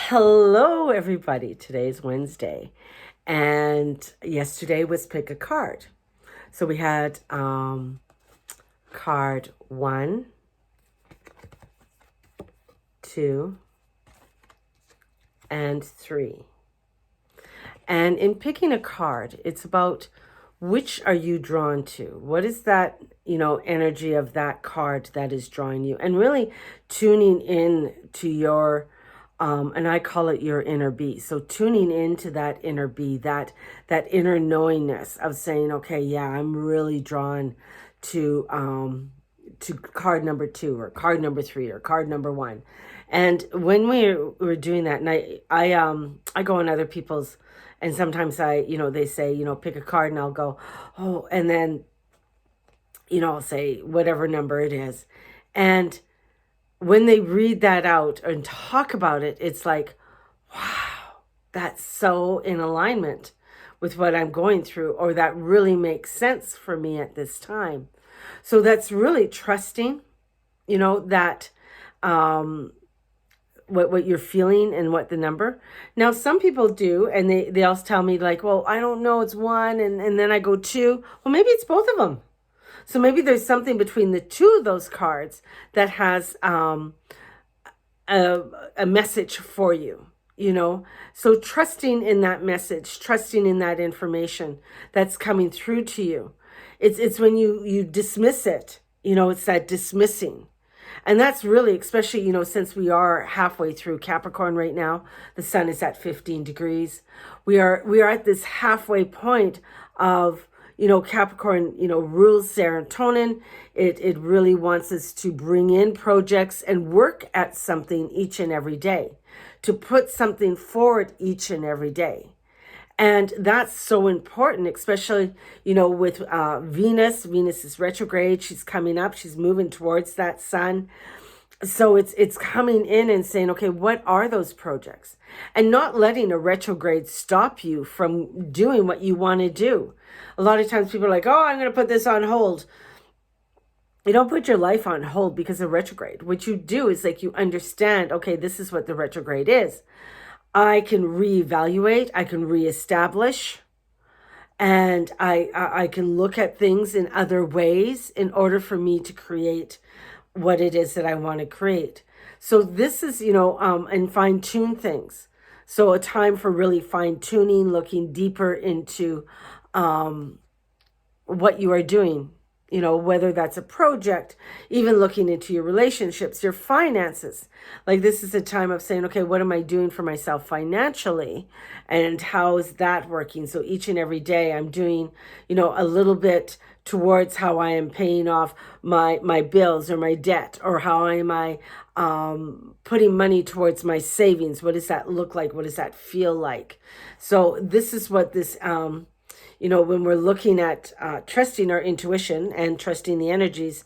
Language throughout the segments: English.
Hello, everybody. Today's Wednesday, and yesterday was pick a card. So we had card 1, 2, and 3. And in picking a card, it's about which are you drawn to? What is that, energy of that card that is drawing you? And really tuning in to your and I call it your inner beast. So tuning into that inner being, that inner knowingness of saying, okay, yeah, I'm really drawn to card number 2 or card number 3 or card number 1. And when we were doing that, and I go on other people's, and sometimes they say, pick a card, and I'll go, oh, and then, I'll say whatever number it is. And when they read that out and talk about it, it's like, wow, that's so in alignment with what I'm going through, or that really makes sense for me at this time. So that's really trusting, that what you're feeling and what the number. Now, some people do, and they also tell me like, well, I don't know, it's 1, and then I go 2. Well, maybe it's both of them. So maybe there's something between the two of those cards that has a message for you, So trusting in that message, trusting in that information that's coming through to you. It's when you dismiss it, it's that dismissing. And that's really, especially, since we are halfway through Capricorn right now, the sun is at 15 degrees. We are at this halfway point of, Capricorn, rules serotonin. It really wants us to bring in projects and work at something each and every day, to put something forward each and every day. And that's so important, especially, with Venus. Venus is retrograde. She's coming up. She's moving towards that sun. So it's coming in and saying, okay, what are those projects? And not letting a retrograde stop you from doing what you want to do. A lot of times people are like, oh, I'm going to put this on hold. You don't put your life on hold because of retrograde. What you do is like you understand, okay, this is what the retrograde is. I can reevaluate, I can reestablish, and I can look at things in other ways in order for me to create what it is that I want to create. So this is, and fine tune things. So a time for really fine tuning, looking deeper into what you are doing, whether that's a project, even looking into your relationships, your finances. Like this is a time of saying, okay, what am I doing for myself financially? And how is that working? So each and every day I'm doing, a little bit towards how I am paying off my bills or my debt, or how am I putting money towards my savings? What does that look like? What does that feel like? So this is what this when we're looking at trusting our intuition and trusting the energies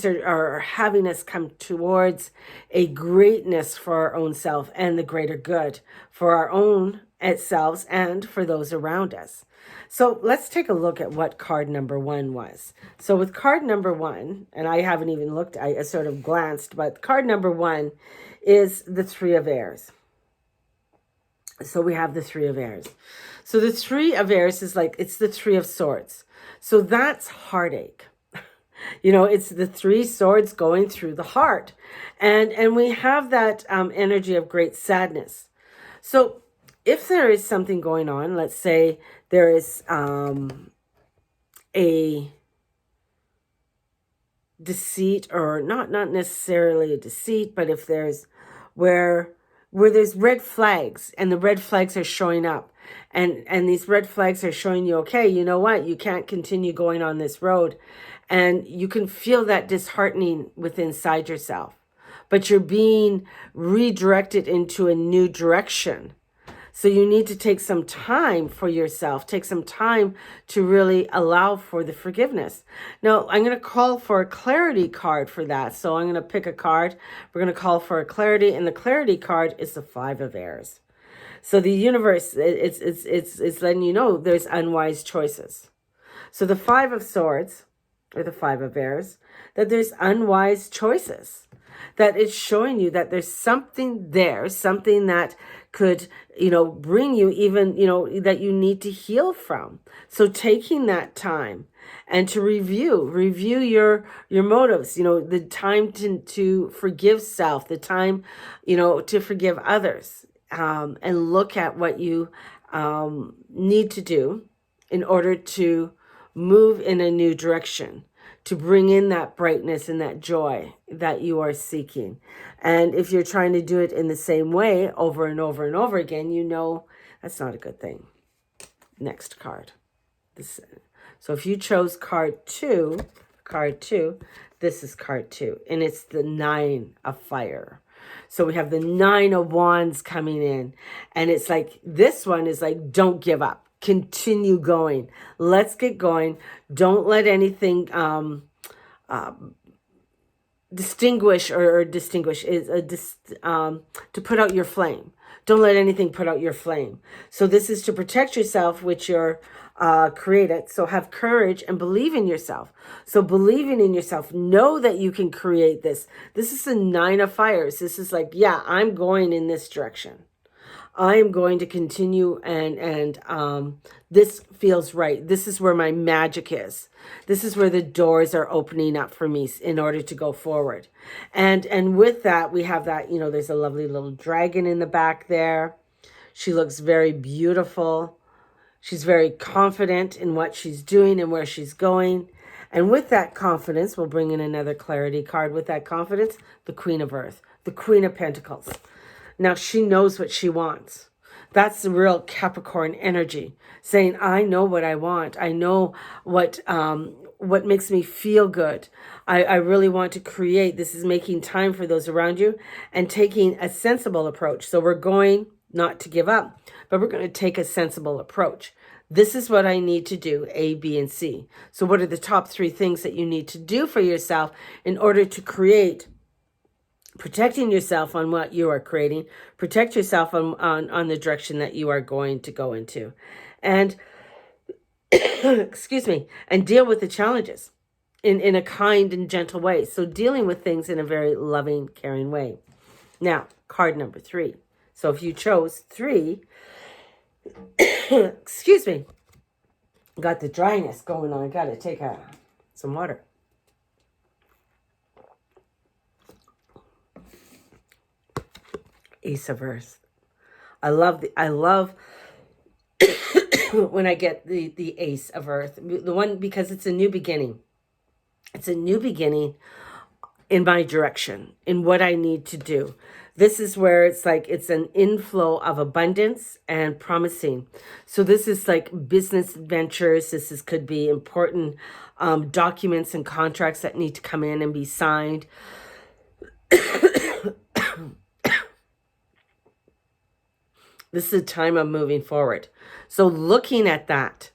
are having us come towards a greatness for our own self and the greater good for our own selves and for those around us. So let's take a look at what card number 1 was. So with card number 1, and I haven't even looked, I sort of glanced, but card number 1 is the 3 of Airs. So we have the 3 of Airs. So the 3 of Airs is like, it's the 3 of Swords. So that's heartache. It's the 3 swords going through the heart. And we have that energy of great sadness. So if there is something going on, let's say there is a deceit, or not necessarily a deceit, but if there's where there's red flags, and the red flags are showing up, and these red flags are showing you, okay, you know what, you can't continue going on this road, and you can feel that disheartening within inside yourself, but you're being redirected into a new direction. So you need to take some time for yourself, take some time to really allow for the forgiveness. Now, I'm going to call for a clarity card for that. So I'm going to pick a card. We're going to call for a clarity, and the clarity card is the 5 of Airs. So the universe, it's letting you know there's unwise choices. So the 5 of Swords or the Five of Airs, that there's unwise choices, that it's showing you that there's something there, something that could, bring you even, that you need to heal from. So taking that time and to review your motives, the time to forgive self, the time, to forgive others, and look at what you need to do in order to move in a new direction, to bring in that brightness and that joy that you are seeking. And if you're trying to do it in the same way over and over and over again, that's not a good thing. Next card. So if you chose card two, this is card 2, and it's the 9 of Fire. So we have the 9 of Wands coming in, and it's like, this one is like, don't give up. Continue going. Let's get going. Don't let anything distinguish is to put out your flame. Don't let anything put out your flame. So this is to protect yourself, which you're created. So have courage and believe in yourself. So believing in yourself, know that you can create this. This is the 9 of Fires. This is like, yeah, I'm going in this direction. I am going to continue, and this feels right. This is where my magic is. This is where the doors are opening up for me in order to go forward. And with that, we have that, there's a lovely little dragon in the back there. She looks very beautiful. She's very confident in what she's doing and where she's going. And with that confidence, we'll bring in another clarity card. With that confidence, the Queen of Earth, the Queen of Pentacles. Now she knows what she wants. That's the real Capricorn energy, saying, I know what I want. I know what makes me feel good. I really want to create. This is making time for those around you and taking a sensible approach. So we're going not to give up, but we're going to take a sensible approach. This is what I need to do, A, B, and C. So what are the top 3 things that you need to do for yourself in order to create? Protecting yourself on what you are creating, protect yourself on the direction that you are going to go into, and excuse me, and deal with the challenges in a kind and gentle way. So dealing with things in a very loving, caring way. Now, card number 3. So if you chose 3, excuse me, got the dryness going on. Got to take some water. Ace of Earth. I love when I get the Ace of Earth, the one, because it's a new beginning. It's a new beginning in my direction, in what I need to do. This is where it's like, it's an inflow of abundance and promising. So this is like business ventures. Could be important documents and contracts that need to come in and be signed. This is a time of moving forward. So looking at that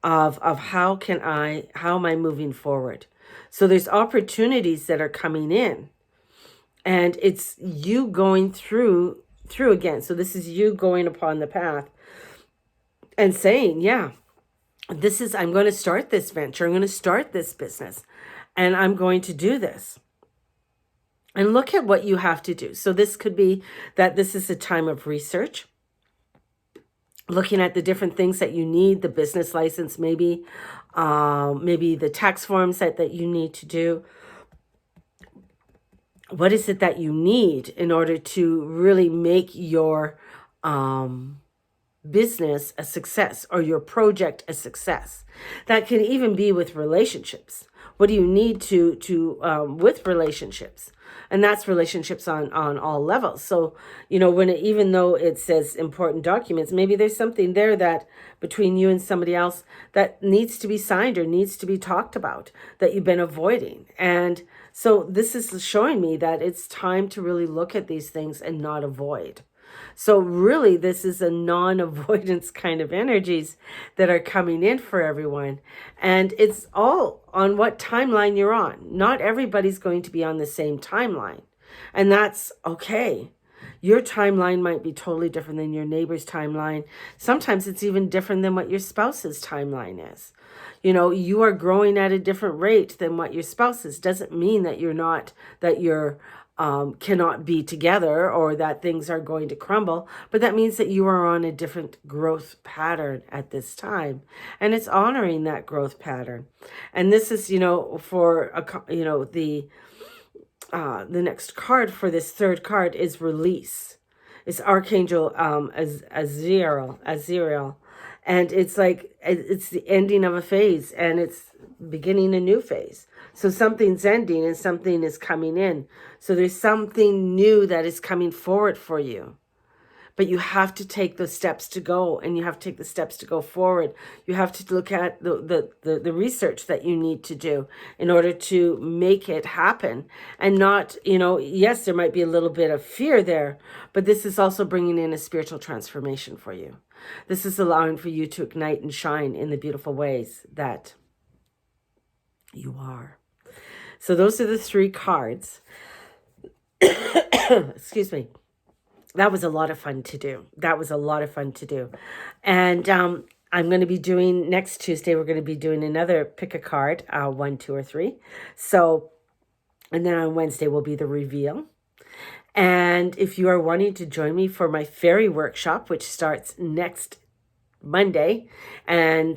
of how am I moving forward? So there's opportunities that are coming in, and it's you going through again. So this is you going upon the path and saying, yeah, I'm going to start this venture. I'm going to start this business, and I'm going to do this. And look at what you have to do. So this could be that this is a time of research, looking at the different things that you need, the business license, maybe the tax forms that you need to do. What is it that you need in order to really make your business a success, or your project a success? That can even be with relationships. What do you need to with relationships? And that's relationships on all levels. So, even though it says important documents, maybe there's something there that between you and somebody else that needs to be signed or needs to be talked about that you've been avoiding. And so this is showing me that it's time to really look at these things and not avoid. So really, this is a non-avoidance kind of energies that are coming in for everyone. And it's all on what timeline you're on. Not everybody's going to be on the same timeline. And that's okay. Your timeline might be totally different than your neighbor's timeline. Sometimes it's even different than what your spouse's timeline is. You know, you are growing at a different rate than what your spouse is. Doesn't mean that you're cannot be together or that things are going to crumble, but that means that you are on a different growth pattern at this time, and it's honoring that growth pattern. And this is, you know, for the next card for this third card is release. It's Archangel Azrael, and it's like it's the ending of a phase and it's beginning a new phase. So something's ending and something is coming in. So there's something new that is coming forward for you. But you have to take the steps to go, and you have to take the steps to go forward. You have to look at the research that you need to do in order to make it happen. And not, you know, yes, there might be a little bit of fear there, but this is also bringing in a spiritual transformation for you. This is allowing for you to ignite and shine in the beautiful ways that you are. So those are the 3 cards. Excuse me. That was a lot of fun to do. And I'm going to be doing, next Tuesday, we're going to be doing another pick a card, 1, 2, or 3. So, and then on Wednesday will be the reveal. And if you are wanting to join me for my fairy workshop, which starts next Monday, and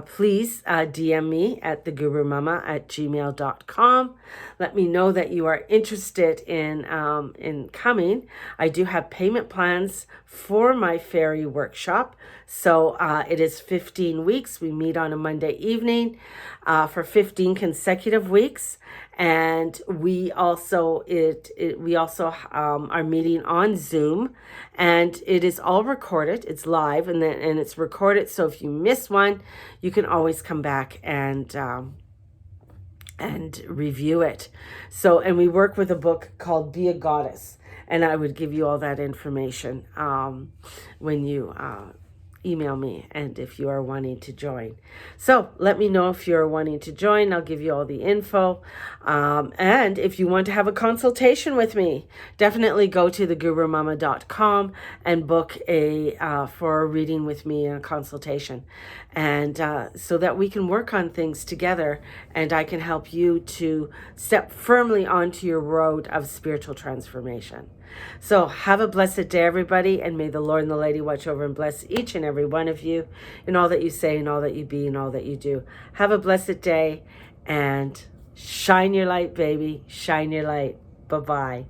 please DM me at thegurumama@gmail.com. Let me know that you are interested in coming. I do have payment plans for my fairy workshop. So it is 15 weeks. We meet on a Monday evening for 15 consecutive weeks. And we also are meeting on Zoom, and it is all recorded. It's live and it's recorded. So if you miss one, you can always come back and review it. So, and we work with a book called Be a Goddess, and I would give you all that information when you email me, and if you are wanting to join. So let me know if you're wanting to join. I'll give you all the info. And if you want to have a consultation with me, definitely go to thegurumama.com and book for a reading with me and a consultation. And so that we can work on things together, and I can help you to step firmly onto your road of spiritual transformation. So have a blessed day, everybody, and may the Lord and the Lady watch over and bless each and every one of you in all that you say and all that you be and all that you do. Have a blessed day, and shine your light, baby. Shine your light. Bye-bye.